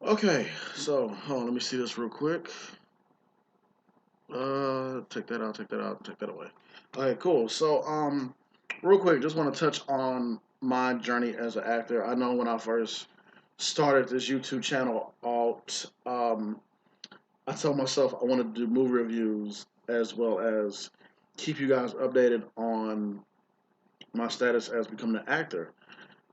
Okay, so hold on, let me see this real quick. Take that out, take that out, take that away. Okay, cool. Real quick, just want to touch on my journey as an actor. I know when I first started this YouTube channel out, I told myself I wanted to do movie reviews as well as keep you guys updated on my status as becoming an actor.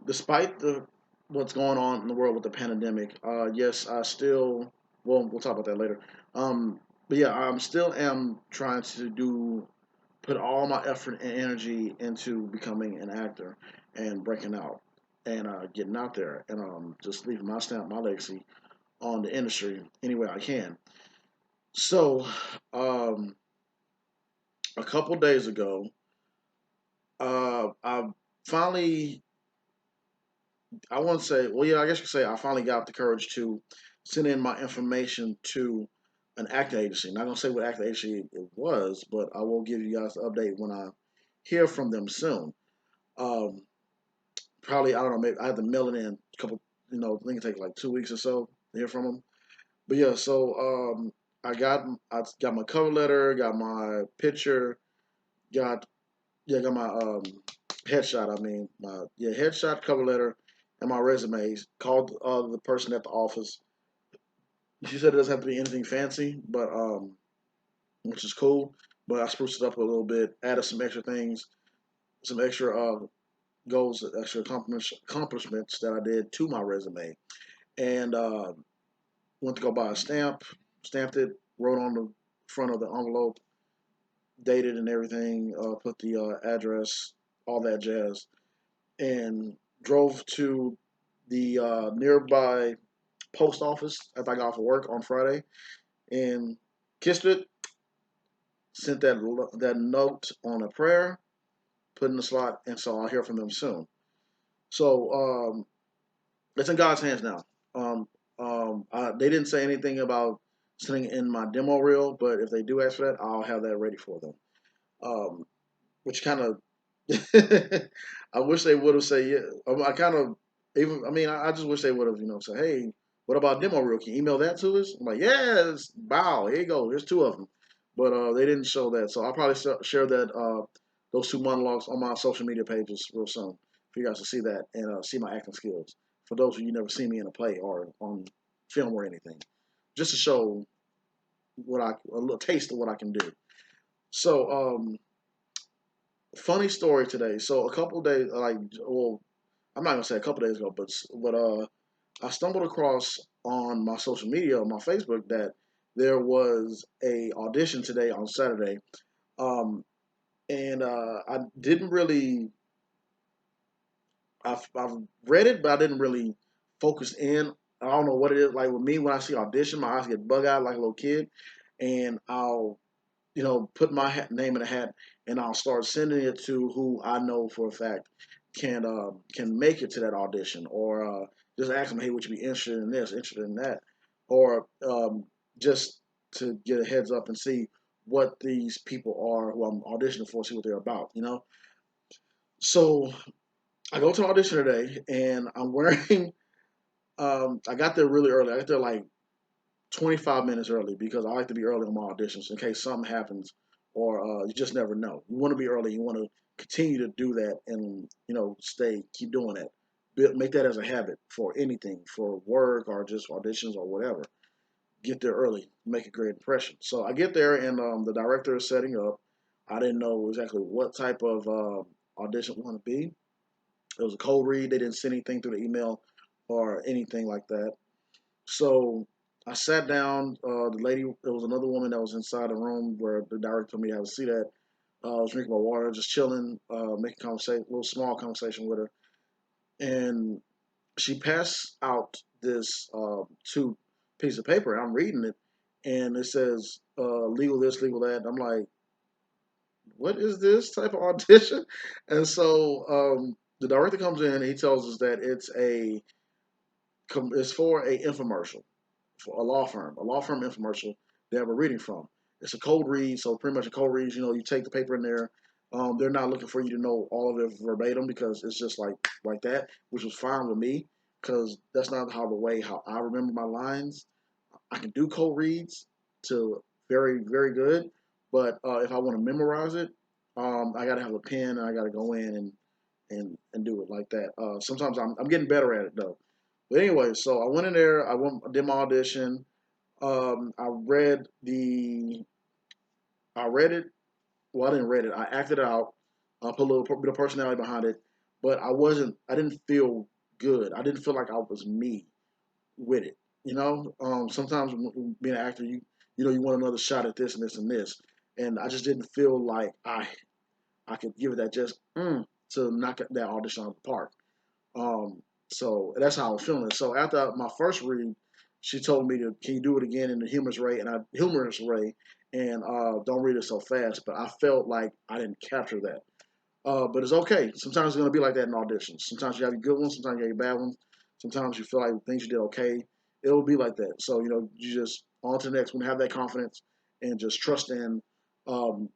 Despite the what's going on in the world with the pandemic, yes, I still. Well, we'll talk about that later. Um, but yeah, I'm still am trying to put all my effort and energy into becoming an actor and breaking out and getting out there and just leaving my stamp, my legacy on the industry any way I can. So, um, a couple days ago, I finally I won't say, well, yeah, I guess you could say I finally got the courage to send in my information to an acting agency. Not gonna say what acting agency it was, but I will give you guys the update when I hear from them soon. Um, Probably, I don't know, maybe I have to mail it in a couple, I think it takes like 2 weeks or so to hear from them. But yeah, I got my cover letter, got my picture, got got my headshot. I mean, my headshot, cover letter, and my resumes. Called the person at the office. She said it doesn't have to be anything fancy, but which is cool. But I spruced it up a little bit, added some extra things, some extra goals, extra accomplishments that I did to my resume, and went to go buy a stamp, stamped it, wrote on the front of the envelope, dated and everything, put the address, all that jazz, and drove to the nearby post office after I got off of work on Friday and kissed it, sent that note on a prayer, put in the slot, and so I'll hear from them soon. So it's in God's hands now. They didn't say anything about sending in my demo reel, but if they do ask for that, I'll have that ready for them. Um, which kind of I wish they would have said yeah. I kind of even I mean I just wish they would have said hey, what about demo reel? Can you email that to us? I'm like yes, wow, here you go. Here's two of them, but they didn't show that, so I'll probably share that those two monologues on my social media pages real soon for you guys to see that and see my acting skills. For those of you never seen me in a play or on film or anything, just to show a little taste of what I can do. So funny story today. So a couple days, well, I'm not gonna say a couple days ago, but I stumbled across on my social media, on my Facebook, that there was a audition today on Saturday, um, and I didn't really, I've read it, but I didn't really focus in. I don't know what it is. Like with me, when I see audition, my eyes get bug eyed like a little kid, and I'll put my name in a hat, and I'll start sending it to who I know for a fact can make it to that audition, or just ask them, hey, would you be interested in this, interested in that, or just to get a heads up and see what these people are who I'm auditioning for, see what they're about. So I go to the audition today, and I'm wearing. I got there really early. I got there like 25 minutes early because I like to be early on my auditions in case something happens or you just never know. You want to be early. You want to continue to do that and, keep doing that. Make that as a habit for anything, for work or just auditions or whatever. Get there early, make a great impression. So I get there and the director is setting up. I didn't know exactly what type of audition it want to be. It was a cold read. They didn't send anything through the email or anything like that. So I sat down. The lady, there was another woman that was inside the room where the director told me how to see that. I was drinking my water, just chilling, making conversation, a little small conversation with her, and she passed out this two piece of paper. I'm reading it, and it says legal this, legal that. I'm like, what is this type of audition? And so the director comes in. And he tells us that it's for a infomercial for a law firm infomercial that we're reading from. It's a cold read, so pretty much a cold read. You take the paper in there. They're not looking for you to know all of it verbatim because it's just like that, which was fine with me. because that's not how I remember my lines. I can do cold reads to very very good, but if I want to memorize it, I got to have a pen and I got to go in and do it like that. Sometimes I'm getting better at it though. But anyway, so I went in there. did my audition. I read I read it. Well, I didn't read it. I acted it out. I put a little bit of personality behind it, but I wasn't. I didn't feel good. I didn't feel like I was me with it. Sometimes being an actor, you want another shot at this and this and this, and I just didn't feel like I could give it that just to knock that audition out of the park. Um, so that's how I was feeling. So after my first read, she told me to, can you do it again in the humorous way, and don't read it so fast. But I felt like I didn't capture that. But it's okay. Sometimes it's gonna be like that in auditions. Sometimes you have your good ones. Sometimes you have your bad ones. Sometimes you feel like things you did okay. It'll be like that. So you just on to the next one. Have that confidence and just trust in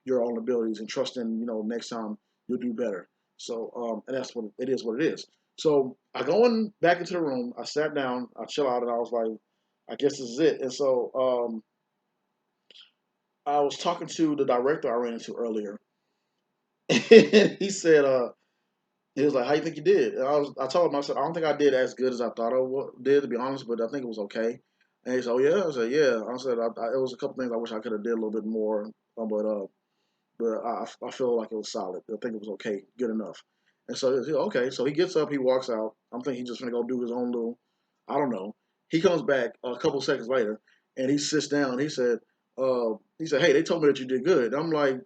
your own abilities and trust in next time you'll do better. So and that's what it is. What it is. So I go in back into the room. I sat down. I chill out, and I was like, I guess this is it. And so I was talking to the director I ran into earlier, and he said, he was like, "How you think you did?" And I told him, I said, "I don't think I did as good as I thought did, to be honest, but I think it was okay." And he said, "Oh yeah," I said, "Yeah." I said, "It was a couple things I wish I could have did a little bit more, but I feel like it was solid. I think it was okay, good enough." And so he said, okay, so he gets up, he walks out. I'm thinking he's just gonna go do his own little, I don't know. He comes back a couple seconds later, and he sits down. He said, "Hey, they told me that you did good." I'm like,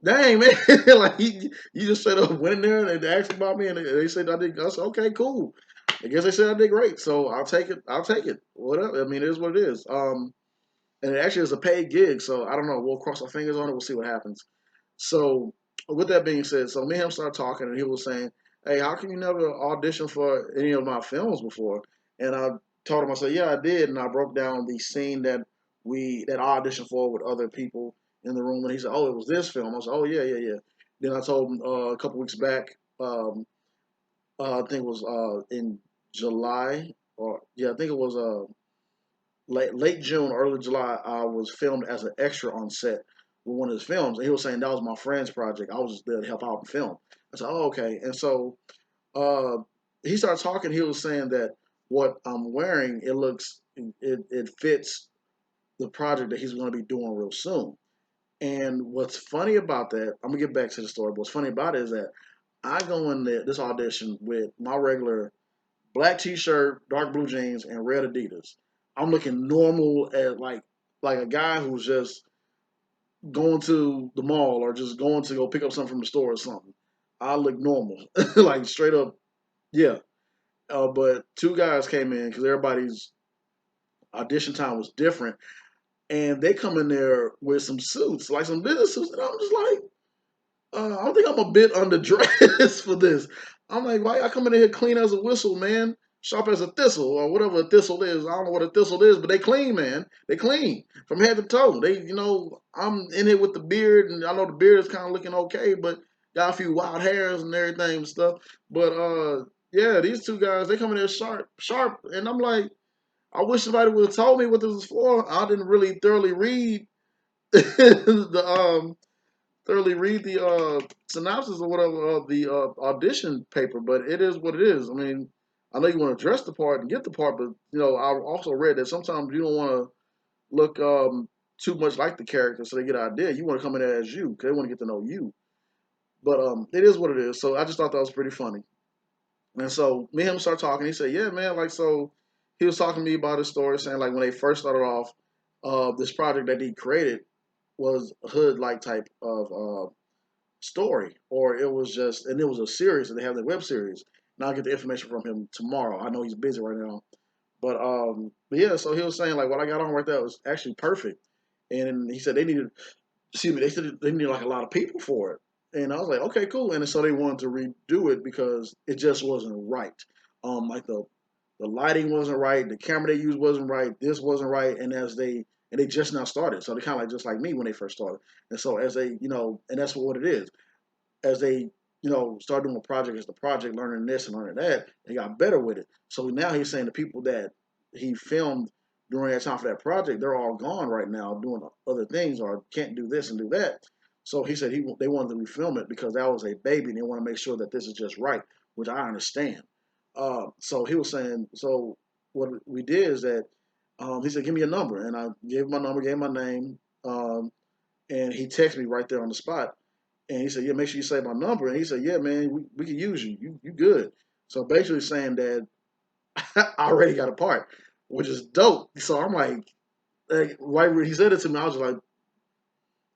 dang man, like you just straight up went in there and they asked about me and they said I did. I said okay, cool. I guess they said I did great, so I'll take it. I'll take it. Whatever. I mean, it is what it is. And it actually is a paid gig, so I don't know. We'll cross our fingers on it. We'll see what happens. So with that being said, so me and him started talking, and he was saying, "Hey, how come you never auditioned for any of my films before?" And I told him, I said, "Yeah, I did," and I broke down the scene that I auditioned for with other people in the room, and he said, "Oh, it was this film." I said, "Oh, yeah, yeah, yeah." Then I told him a couple weeks back, I think it was in July, or yeah, I think it was late June, early July. I was filmed as an extra on set with one of his films, and he was saying that was my friend's project. I was just there to help out and film. I said, "Oh, okay." And so uh, he started talking. He was saying that what I'm wearing, it fits the project that he's going to be doing real soon. And what's funny about that, I'm gonna get back to the story. But what's funny about it is that I go in this audition with my regular black t-shirt, dark blue jeans, and red Adidas. I'm looking normal as like a guy who's just going to the mall or just going to go pick up something from the store or something. I look normal, like straight up, yeah. But two guys came in because everybody's audition time was different, and they come in there with some suits, like some business suits, and I'm just like, I don't think I'm a bit underdressed for this. I'm like, why y'all coming in here clean as a whistle, man? Sharp as a thistle, or whatever a thistle is. I don't know what a thistle is, but they clean, man. They clean from head to toe. I'm in here with the beard, and I know the beard is kind of looking okay, but got a few wild hairs and everything and stuff. But yeah, these two guys, they come in here sharp, sharp, and I'm like, I wish somebody would have told me what this was for. I didn't really the thoroughly read the synopsis or whatever of the audition paper, but it is what it is. I mean, I know you want to dress the part and get the part, but I also read that sometimes you don't want to look too much like the character so they get an idea. You want to come in there as you because they want to get to know you. But it is what it is. So I just thought that was pretty funny. And so me and him started talking. He said, "Yeah, man, like so." He was talking to me about his story, saying like when they first started off, this project that he created was a hood like type of story, or it was a series, and they have the web series. And I'll get the information from him tomorrow. I know he's busy right now, but yeah. So he was saying like what I got on right there was actually perfect, and he said they needed, excuse me, they said they needed like a lot of people for it, and I was like, okay, cool. And so they wanted to redo it because it just wasn't right. Like the lighting wasn't right, the camera they used wasn't right, this wasn't right, and they just now started, so they kind of like just like me when they first started, and so as they and that's what it is as they start doing a project as the project, learning this and learning that, and got better with it. So now he's saying the people that he filmed during that time for that project, they're all gone right now doing other things or can't do this and do that. So he said they wanted to refilm it because that was a baby and they want to make sure that this is just right, which I understand. So he was saying, so what we did is that he said, give me a number. And I gave him my number, gave him my name, and he texted me right there on the spot. And he said, yeah, make sure you save my number. And he said, yeah, man, we can use you. You good. So basically saying that I already got a part, which is dope. So I'm like right when he said it to me, I was like,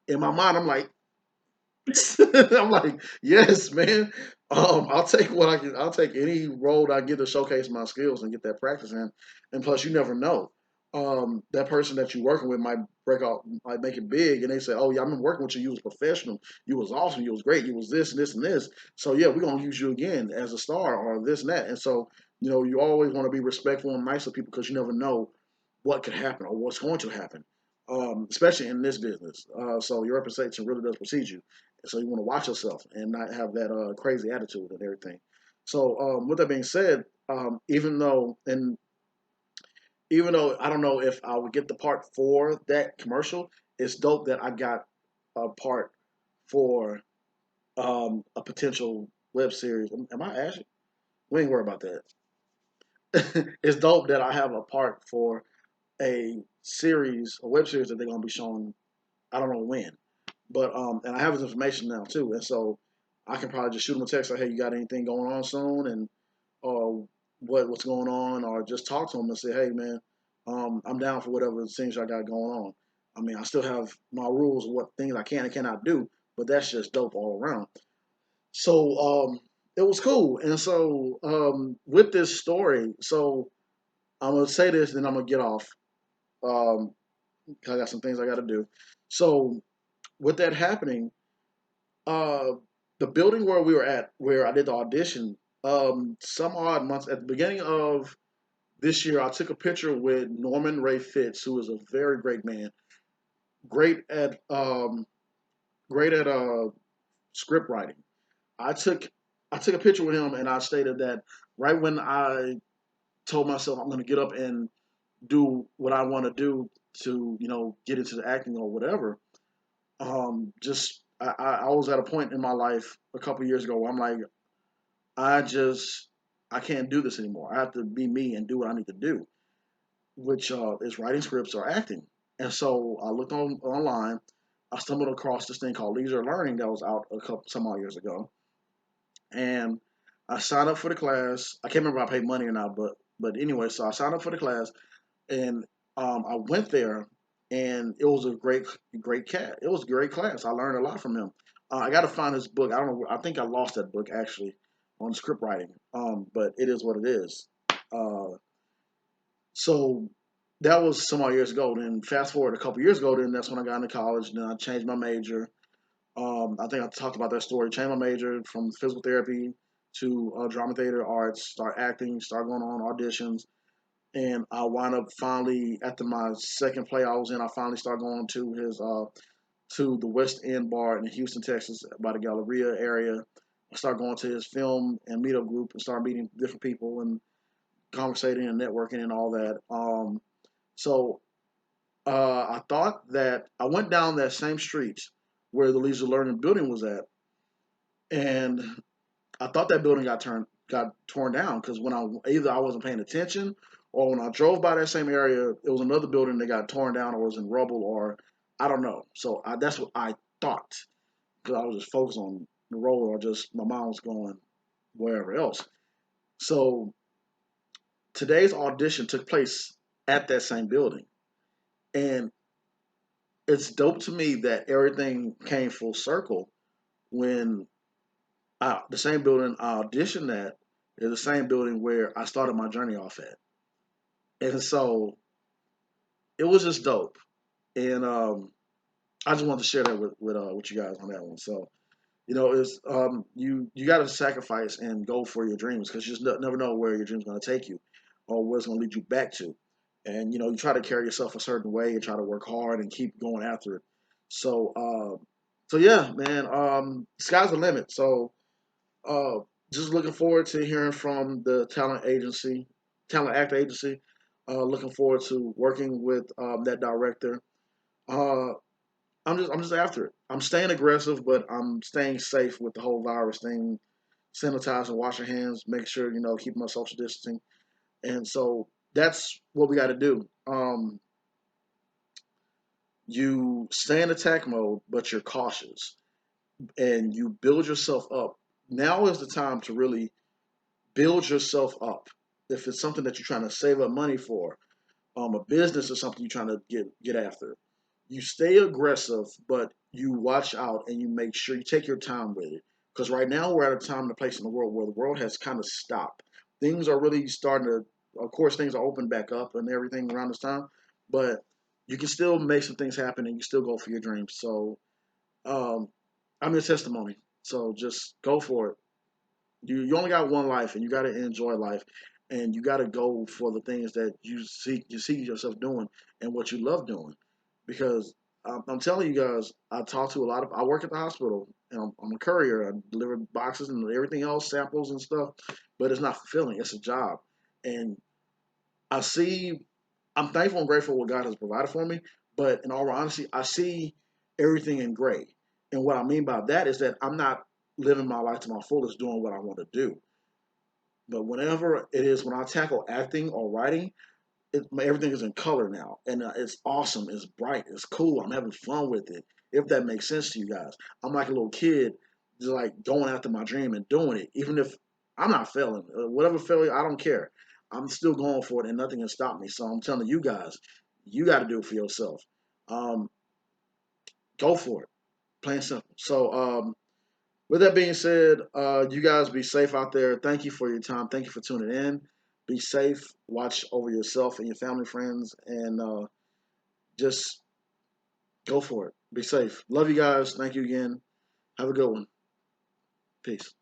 in my mind, I'm like, I'm like, yes, man. I'll take what I can. I'll take any role I get to showcase my skills and get that practice in. And plus, you never know. That person that you're working with might break out, might make it big, and they say, "Oh yeah, I've been working with you. You was professional. You was awesome. You was great. You was this and this and this. So yeah, we're gonna use you again as a star or this and that." And so you always want to be respectful and nice to people because you never know what could happen or what's going to happen, especially in this business. So your reputation really does precede you. So you want to watch yourself and not have that crazy attitude and everything. So with that being said, even though I don't know if I would get the part for that commercial, it's dope that I got a part for a potential web series. Am I Ashley? We ain't worry about that. It's dope that I have a part for a web series that they're gonna be showing. I don't know when, but and I have his information now too, and so I can probably just shoot him a text like, "Hey, you got anything going on soon?" And or what's going on, or just talk to him and say, "Hey, man, I'm down for whatever things I got going on." I mean, I still have my rules of what things I can and cannot do, but that's just dope all around. So it was cool, and so with this story, so I'm gonna say this, then I'm gonna get off. Um, 'Cause I got some things I got to do. So with that happening, uh, the building where we were at, where I did the audition, some odd months at the beginning of this year, I took a picture with Norman Ray Fitz, who is a very great man, great at um, great at script writing. I took I took a picture with him, and I stated that right when I told myself I'm going to get up and do what I want to do to get into the acting or whatever. Just I was at a point in my life a couple years ago where I'm like, I just I can't do this anymore. I have to be me and do what I need to do, which is writing scripts or acting. And so I looked online. I stumbled across this thing called Leisure Learning that was out a couple some odd years ago, and I signed up for the class. I can't remember if I paid money or not, but anyway, so I signed up for the class, and I went there, and it was a great cat. It was a great class. I learned a lot from him. I got to find his book. I don't know. I think I lost that book actually on script writing. But it is what it is. Uh, so that was some odd years ago. Then fast forward a couple years ago. Then that's when I got into college. Then I changed my major. I think I talked about that story. Changed my major from physical therapy to drama theater arts. Start acting. Start going on auditions, and I wound up finally after my second play I was in. I finally started going to the West End bar in Houston, Texas, by the Galleria area. I started going to his film and meetup group and started meeting different people and conversating and networking and all that. So I thought that I went down that same street where the Leisure Learning building was at, and I thought that building got torn down because when I wasn't paying attention or when I drove by that same area, it was another building that got torn down or was in rubble or I don't know. So that's what I thought because I was just focused on the road or just my mind was going wherever else. So today's audition took place at that same building, and it's dope to me that everything came full circle when the same building I auditioned at is the same building where I started my journey off at. And so it was just dope. And I just wanted to share that with you guys on that one. So it's you got to sacrifice and go for your dreams because you just never know where your dreams going to take you or where it's going to lead you back to. And you try to carry yourself a certain way and try to work hard and keep going after it. So so yeah, man. Sky's the limit. So Uh, just looking forward to hearing from the talent actor agency. Looking forward to working with that director. Uh, I'm just after it. I'm staying aggressive, but I'm staying safe with the whole virus thing. Sanitize and wash your hands. Make sure keep my social distancing. And so that's what we got to do. You stay in attack mode, but you're cautious, and you build yourself up. Now is the time to really build yourself up. If it's something that you're trying to save up money for, a business or something you're trying to get after, you stay aggressive, but you watch out and you make sure you take your time with it. Because right now we're at a time and a place in the world where the world has kind of stopped. Things are really starting to, of course, things are open back up and everything around this time, but you can still make some things happen and you still go for your dreams. So um, I'm your testimony. So just go for it. You only got one life, and you got to enjoy life, and you got to go for the things that you see yourself doing and what you love doing. Because I'm telling you guys, I talk to a lot of. I work at the hospital, and I'm a courier. I deliver boxes and everything else, samples and stuff. But it's not fulfilling. It's a job, and I see. I'm thankful and grateful what God has provided for me. But in all honesty, I see everything in gray. And what I mean by that is that I'm not living my life to my fullest, doing what I want to do. But whenever it is, when I tackle acting or writing, everything is in color now, and it's awesome. It's bright. It's cool. I'm having fun with it. If that makes sense to you guys, I'm like a little kid, just like going after my dream and doing it, even if I'm not failing. Whatever failure, I don't care. I'm still going for it, and nothing can stop me. So I'm telling you guys, you got to do it for yourself. Um, go for it. Plain and simple. So with that being said, you guys be safe out there. Thank you for your time. Thank you for tuning in. Be safe. Watch over yourself and your family, friends, and just go for it. Be safe. Love you guys. Thank you again. Have a good one. Peace.